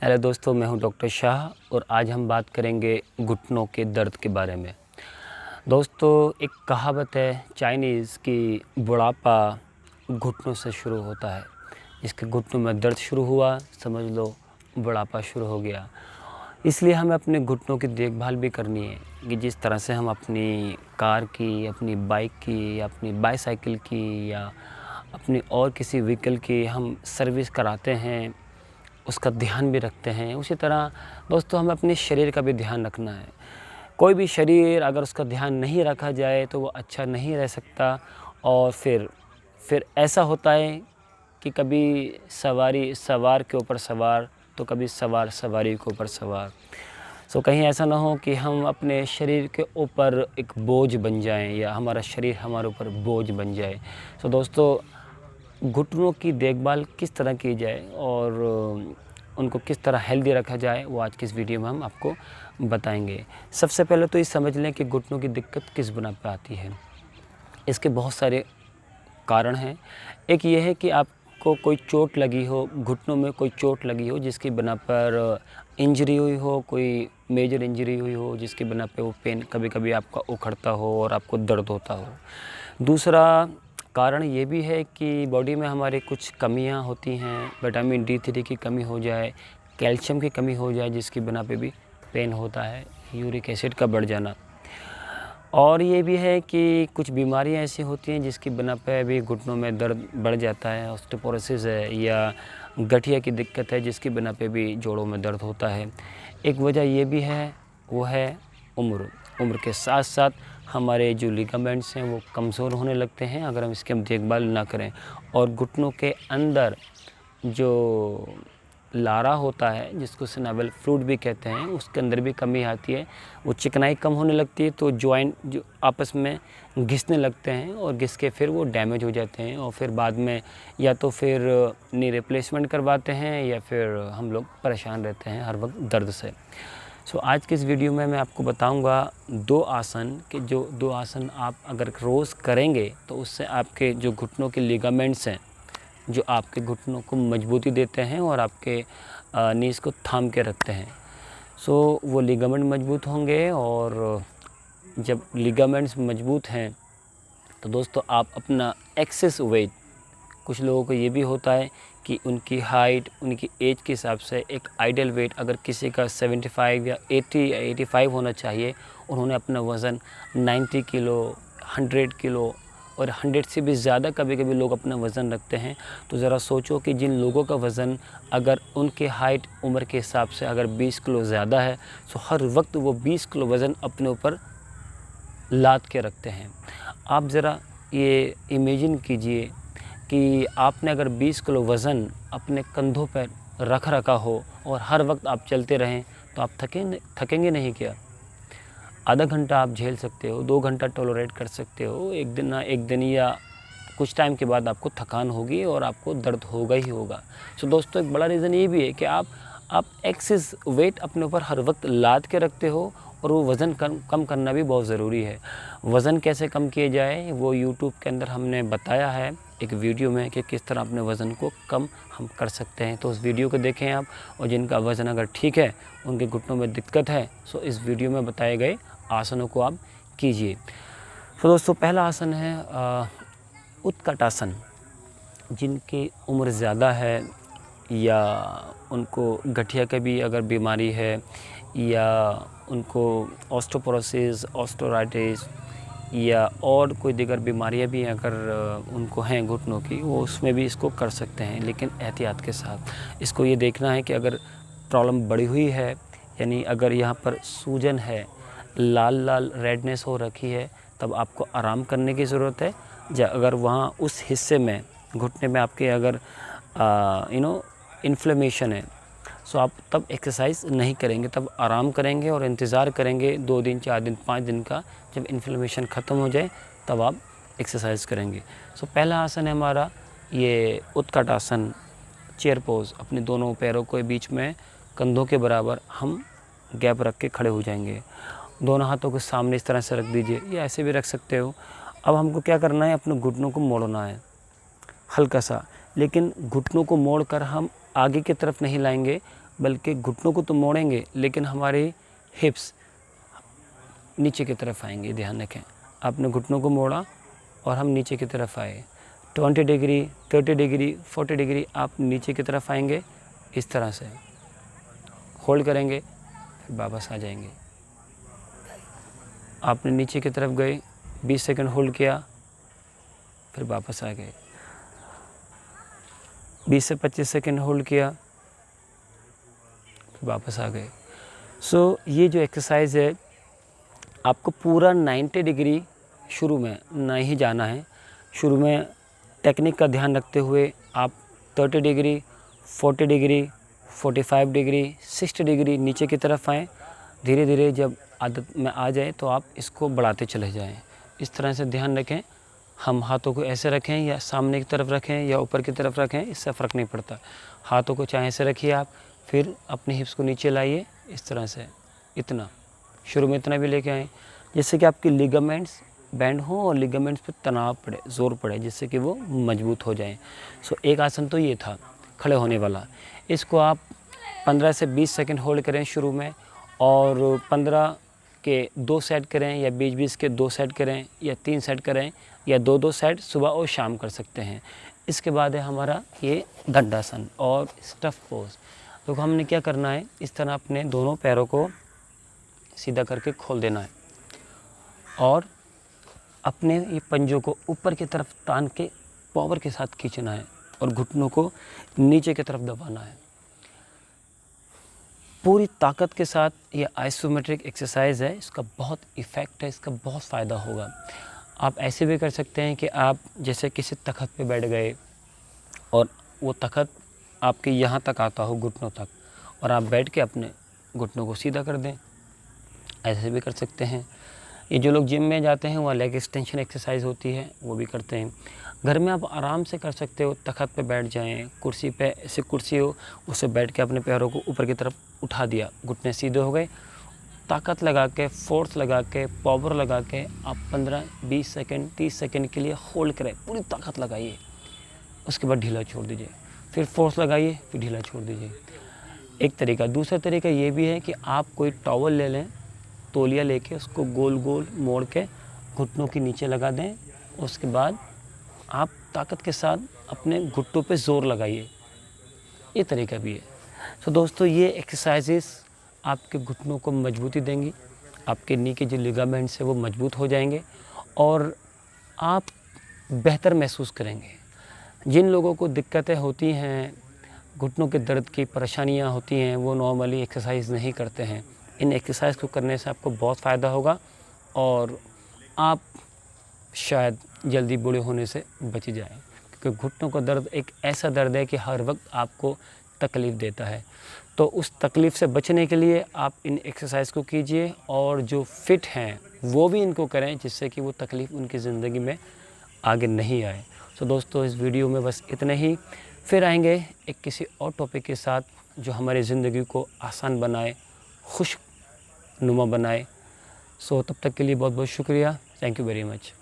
Hello दोस्तों, मैं हूं डॉक्टर शाह और आज हम बात करेंगे घुटनों के दर्द के बारे में। दोस्तों, एक कहावत है चाइनीज़ की, बुढ़ापा घुटनों से शुरू होता है। इसके घुटनों में दर्द शुरू हुआ, समझ लो बुढ़ापा शुरू हो गया। इसलिए हमें अपने घुटनों की देखभाल भी करनी है कि जिस तरह से हम अपनी कार की, अपनी बाइक की, अपनी बाईसाइकिल की या अपनी और किसी व्हीकल की हम सर्विस कराते हैं, उसका ध्यान भी रखते हैं, उसी तरह दोस्तों हमें अपने शरीर का भी ध्यान रखना है। कोई भी शरीर अगर उसका ध्यान नहीं रखा जाए तो वो अच्छा नहीं रह सकता। और फिर ऐसा होता है कि कभी सवारी सवार के ऊपर सवार तो कभी सवार सवारी के ऊपर सवार। सो कहीं ऐसा ना हो कि हम अपने शरीर के ऊपर एक बोझ बन जाएं या हमारा शरीर हमारे ऊपर बोझ बन जाए। सो दोस्तों, घुटनों की देखभाल किस तरह की जाए और उनको किस तरह हेल्दी रखा जाए, वो आज की इस वीडियो में हम आपको बताएंगे। सबसे पहले तो ये समझ लें कि घुटनों की दिक्कत किस बिना पर आती है। इसके बहुत सारे कारण हैं। एक ये है कि आपको कोई चोट लगी हो, घुटनों में कोई चोट लगी हो जिसकी बिना पर इंजरी हुई हो, कोई मेजर इंजरी हुई हो जिसकी बिना पे वो पेन कभी कभी आपका उखड़ता हो और आपको दर्द होता हो। दूसरा कारण ये भी है कि बॉडी में हमारे कुछ कमियां होती हैं, विटामिन D3 की कमी हो जाए, कैल्शियम की कमी हो जाए जिसकी बिना पे भी पेन होता है, यूरिक एसिड का बढ़ जाना। और ये भी है कि कुछ बीमारियां ऐसी होती हैं जिसकी बिना पे भी घुटनों में दर्द बढ़ जाता है, ऑस्टियोपोरोसिस है या गठिया की दिक्कत है जिसकी बिना पे भी जोड़ों में दर्द होता है। एक वजह ये भी है, वो है उम्र। उम्र के साथ साथ हमारे जो लिगामेंट्स हैं वो कमज़ोर होने लगते हैं अगर हम इसकी देखभाल ना करें। और घुटनों के अंदर जो लारा होता है जिसको सिनाविल फ्लूइड भी कहते हैं, उसके अंदर भी कमी आती है, वो चिकनाई कम होने लगती है तो जॉइंट जो आपस में घिसने लगते हैं और घिस के फिर वो डैमेज हो जाते हैं और फिर बाद में या तो फिर नी रिप्लेसमेंट करवाते हैं या फिर हम लोग परेशान रहते हैं हर वक्त दर्द से। सो आज के इस वीडियो में मैं आपको बताऊंगा 2 आसन कि जो 2 आसन आप अगर रोज़ करेंगे तो उससे आपके जो घुटनों के लिगामेंट्स हैं, जो आपके घुटनों को मजबूती देते हैं और आपके नीज़ को थाम के रखते हैं। सो वो लिगामेंट मजबूत होंगे और जब लिगामेंट्स मजबूत हैं तो दोस्तों आप अपना एक्सेस वेट, कुछ लोगों को ये भी होता है कि उनकी हाइट, उनकी एज के हिसाब से एक आइडियल वेट अगर किसी का 75 या 80 या 85 होना चाहिए, उन्होंने अपना वज़न 90 किलो, 100 किलो और 100 से भी ज़्यादा कभी-कभी लोग अपना वज़न रखते हैं। तो ज़रा सोचो कि जिन लोगों का वज़न अगर उनके हाइट उम्र के हिसाब से अगर 20 किलो ज़्यादा है, तो हर वक्त वो 20 किलो वज़न अपने ऊपर लाद के रखते हैं। आप ज़रा ये इमेजिन कीजिए कि आपने अगर 20 किलो वज़न अपने कंधों पर रख रखा हो और हर वक्त आप चलते रहें तो आप थकेंगे नहीं क्या? आधा घंटा आप झेल सकते हो, 2 घंटा टॉलरेट कर सकते हो, एक दिन ना एक दिन या कुछ टाइम के बाद आपको थकान होगी और आपको दर्द होगा ही होगा। सो दोस्तों, एक बड़ा रीज़न ये भी है कि आप एक्सेस वेट अपने ऊपर हर वक्त लाद के रखते हो और वो वज़न कम करना भी बहुत ज़रूरी है। वज़न कैसे कम किए जाए वो यूट्यूब के अंदर हमने बताया है एक वीडियो में कि किस तरह अपने वज़न को कम हम कर सकते हैं, तो उस वीडियो को देखें आप। और जिनका वज़न अगर ठीक है, उनके घुटनों में दिक्कत है, सो इस वीडियो में बताए गए आसनों को आप कीजिए। तो दोस्तों, पहला आसन है उत्कटासन। जिनकी उम्र ज़्यादा है या उनको गठिया की भी अगर बीमारी है या उनको ऑस्टियोपोरोसिस, ऑस्टियोआर्थराइटिस या और कोई दीगर बीमारियां भी अगर उनको हैं घुटनों की, वो उसमें भी इसको कर सकते हैं, लेकिन एहतियात के साथ। इसको ये देखना है कि अगर प्रॉब्लम बढ़ी हुई है, यानी अगर यहाँ पर सूजन है, लाल लाल रेडनेस हो रखी है, तब आपको आराम करने की ज़रूरत है। या अगर वहाँ उस हिस्से में घुटने में आपके अगर इन्फ्लेमेशन है, सो आप तब एक्सरसाइज नहीं करेंगे, तब आराम करेंगे और इंतज़ार करेंगे 2 दिन, 4 दिन, 5 दिन का। जब इन्फ्लेमेशन ख़त्म हो जाए तब आप एक्सरसाइज करेंगे। सो पहला आसन है हमारा ये उत्कट आसन, चेयर पोज। अपने दोनों पैरों के बीच में कंधों के बराबर हम गैप रख के खड़े हो जाएंगे। दोनों हाथों को सामने इस तरह से रख दीजिए या ऐसे भी रख सकते हो। अब हमको क्या करना है, अपने घुटनों को मोड़ना है हल्का सा, लेकिन घुटनों को मोड़कर हम आगे की तरफ नहीं लाएंगे, बल्कि घुटनों को तो मोड़ेंगे लेकिन हमारे हिप्स नीचे की तरफ आएंगे। ध्यान रखें, आपने घुटनों को मोड़ा और हम नीचे की तरफ आए। 20 डिग्री, 30 डिग्री, 40 डिग्री आप नीचे की तरफ आएंगे। इस तरह से होल्ड करेंगे, फिर वापस आ जाएंगे। आपने नीचे की तरफ गए, 20 सेकंड होल्ड किया, फिर वापस आ गए। 20 से 25 सेकंड होल्ड किया, फिर वापस आ गए। सो ये जो एक्सरसाइज है आपको पूरा 90 डिग्री शुरू में नहीं जाना है। शुरू में टेक्निक का ध्यान रखते हुए आप 30 डिग्री, 40 डिग्री, 45 डिग्री, 60 डिग्री नीचे की तरफ आएँ। धीरे धीरे जब आदत में आ जाए तो आप इसको बढ़ाते चले जाएं। इस तरह से ध्यान रखें, हम हाथों को ऐसे रखें या सामने की तरफ रखें या ऊपर की तरफ रखें, इससे फ़र्क नहीं पड़ता। हाथों को चाहे ऐसे रखिए आप, फिर अपने हिप्स को नीचे लाइए इस तरह से। इतना शुरू में इतना भी लेके आएँ जिससे कि आपकी लिगामेंट्स बैंड हो और लिगामेंट्स पे तनाव पड़े, ज़ोर पड़े, जिससे कि वो मजबूत हो जाएं। सो एक आसन तो ये था खड़े होने वाला। इसको आप 15 से 20 सेकंड होल्ड करें शुरू में, और 15 के 2 सेट करें या 20-20 के 2 सेट करें या 3 सेट करें या 2-2 सेट सुबह और शाम कर सकते हैं। इसके बाद है हमारा ये दंडासन और स्टफ पोज। तो हमने क्या करना है, इस तरह अपने दोनों पैरों को सीधा करके खोल देना है और अपने ये पंजों को ऊपर की तरफ तान के पावर के साथ खींचना है और घुटनों को नीचे की तरफ दबाना है पूरी ताकत के साथ। ये आइसोमेट्रिक एक्सरसाइज है, इसका बहुत इफ़ेक्ट है, इसका बहुत फ़ायदा होगा। आप ऐसे भी कर सकते हैं कि आप जैसे किसी तख़्त पे बैठ गए और वो तख़्त आपके यहाँ तक आता हो, घुटनों तक, और आप बैठ के अपने घुटनों को सीधा कर दें। ऐसे भी कर सकते हैं। ये जो लोग जिम में जाते हैं वहाँ लेग एक्सटेंशन एक्सरसाइज होती है, वो भी करते हैं। घर में आप आराम से कर सकते हो, तख़्त पे बैठ जाएं, कुर्सी पे, ऐसे कुर्सी हो उससे बैठ के अपने पैरों को ऊपर की तरफ उठा दिया, घुटने सीधे हो गए। ताकत लगा के, फोर्स लगा के, पावर लगा के आप 15-20 सेकंड, 30 सेकंड के लिए होल्ड करें, पूरी ताकत लगाइए। उसके बाद ढीला छोड़ दीजिए, फिर फोर्स लगाइए, फिर ढीला छोड़ दीजिए। एक तरीका। दूसरा तरीका ये भी है कि आप कोई टॉवल ले लें, तौलिया लेके उसको गोल गोल मोड़ के घुटनों के नीचे लगा दें। उसके बाद आप ताकत के साथ अपने घुटनों पे ज़ोर लगाइए। ये तरीका भी है। तो दोस्तों, ये एक्सरसाइजेस आपके घुटनों को मजबूती देंगी, आपके नी के जो लिगामेंट्स है वो मजबूत हो जाएंगे और आप बेहतर महसूस करेंगे। जिन लोगों को दिक्कतें होती हैं, घुटनों के दर्द की परेशानियां होती हैं, वो नॉर्मली एक्सरसाइज नहीं करते हैं। इन एक्सरसाइज को करने से आपको बहुत फ़ायदा होगा और आप शायद जल्दी बूढ़े होने से बच जाएं, क्योंकि घुटनों का दर्द एक ऐसा दर्द है कि हर वक्त आपको तकलीफ़ देता है। तो उस तकलीफ़ से बचने के लिए आप इन एक्सरसाइज को कीजिए और जो फिट हैं वो भी इनको करें, जिससे कि वो तकलीफ़ उनकी ज़िंदगी में आगे नहीं आए। तो दोस्तों, इस वीडियो में बस इतना ही। फिर आएंगे एक किसी और टॉपिक के साथ जो हमारी ज़िंदगी को आसान बनाए, खुशनुमा बनाए। तब तक के लिए बहुत बहुत शुक्रिया। Thank you very much.